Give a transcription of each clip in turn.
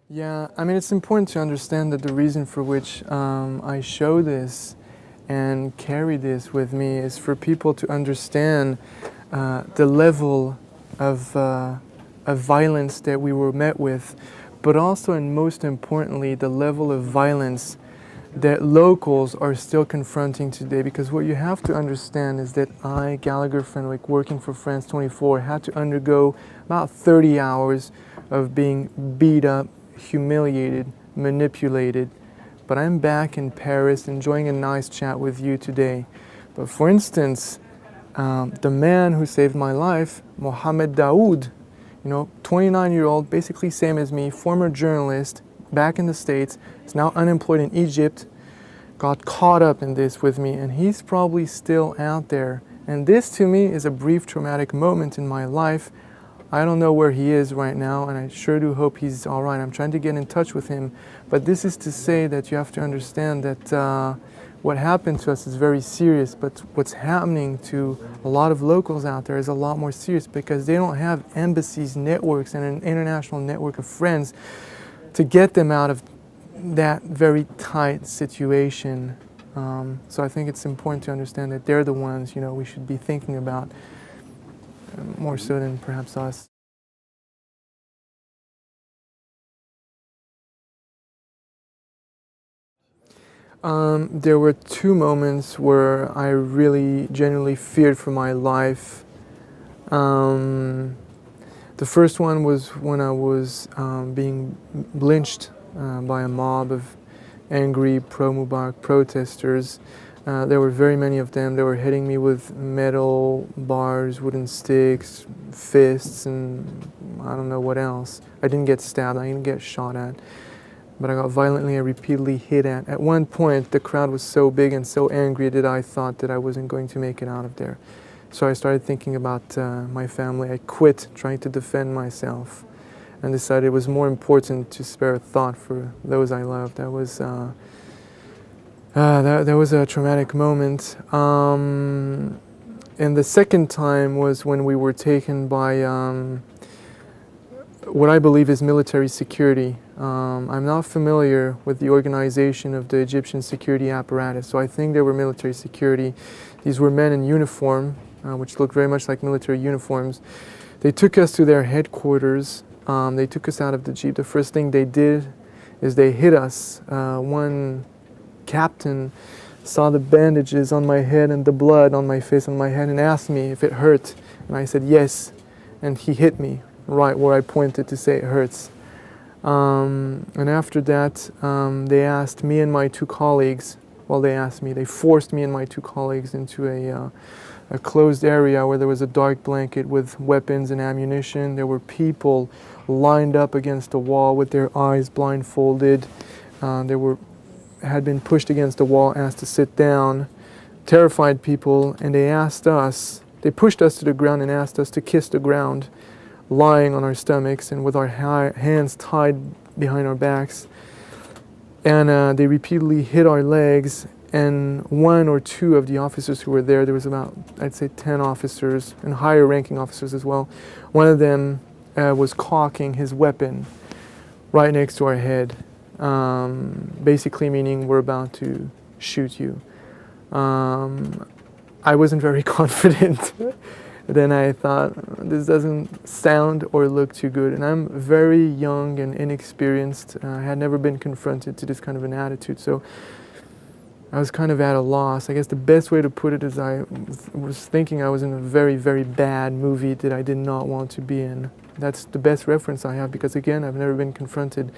Yeah, I mean, it's important to understand that the reason for which I show this and carry this with me is for people to understand the level of violence that we were met with, but also, and most importantly, the level of violence that locals are still confronting today. Because what you have to understand is that I, G.FENWICK, working for France 24, had to undergo about 30 hours of being beat up, humiliated, manipulated. But I'm back in Paris enjoying a nice chat with you today. But for instance, the man who saved my life, Mohamed Daoud, 29-year-old, basically same as me, former journalist, back in the States, is now unemployed in Egypt, got caught up in this with me, and he's probably still out there. And this to me is a brief traumatic moment in my life. I don't know where he is right now, and I sure do hope he's all right. I'm trying to get in touch with him. But this is to say that you have to understand that what happened to us is very serious, but what's happening to a lot of locals out there is a lot more serious because they don't have embassies, networks, and an international network of friends to get them out of that very tight situation. So I think it's important to understand that they're the ones, we should be thinking about more so than perhaps us. There were two moments where I really genuinely feared for my life. The first one was when I was being lynched by a mob of angry pro-Mubarak protesters. There were very many of them. They were hitting me with metal bars, wooden sticks, fists, and I don't know what else. I didn't get stabbed, I didn't get shot at, but I got violently and repeatedly hit at. At one point, the crowd was so big and so angry that I thought that I wasn't going to make it out of there. So I started thinking about my family. I quit trying to defend myself and decided it was more important to spare a thought for those I loved. That was a traumatic moment. And the second time was when we were taken by what I believe is military security. I'm not familiar with the organization of the Egyptian security apparatus, so I think they were military security. These were men in uniform, which looked very much like military uniforms. They took us to their headquarters. They took us out of the Jeep. The first thing they did is they hit us. One captain saw the bandages on my head and the blood on my face and my head and asked me if it hurt. And I said yes. And he hit me right where I pointed to say it hurts. And after that, they asked me and my two colleagues, they forced me and my two colleagues into a closed area where there was a dark blanket with weapons and ammunition. There were people lined up against the wall with their eyes blindfolded. Had been pushed against the wall, asked to sit down, terrified people, and they pushed us to the ground and asked us to kiss the ground, lying on our stomachs and with our hands tied behind our backs. And they repeatedly hit our legs, and one or two of the officers who were there was about, I'd say 10 officers, and higher ranking officers as well. One of them was cocking his weapon right next to our head. Basically meaning we're about to shoot you. I wasn't very confident. Then I thought, this doesn't sound or look too good. And I'm very young and inexperienced. I had never been confronted to this kind of an attitude, so I was kind of at a loss. I guess the best way to put it is I was thinking I was in a very, very bad movie that I did not want to be in. That's the best reference I have because, again, I've never been confronted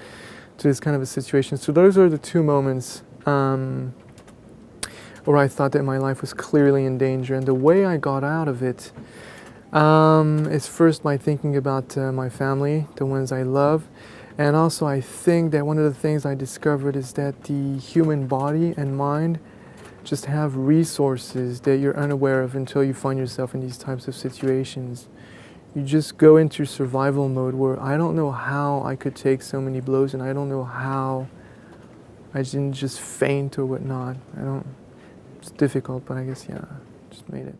to this kind of a situation. So those are the two moments where I thought that my life was clearly in danger. And the way I got out of it is first by thinking about my family, the ones I love. And also I think that one of the things I discovered is that the human body and mind just have resources that you're unaware of until you find yourself in these types of situations. You just go into survival mode where I don't know how I could take so many blows, and I don't know how I didn't just faint or whatnot. It's difficult, but I guess, yeah, just made it.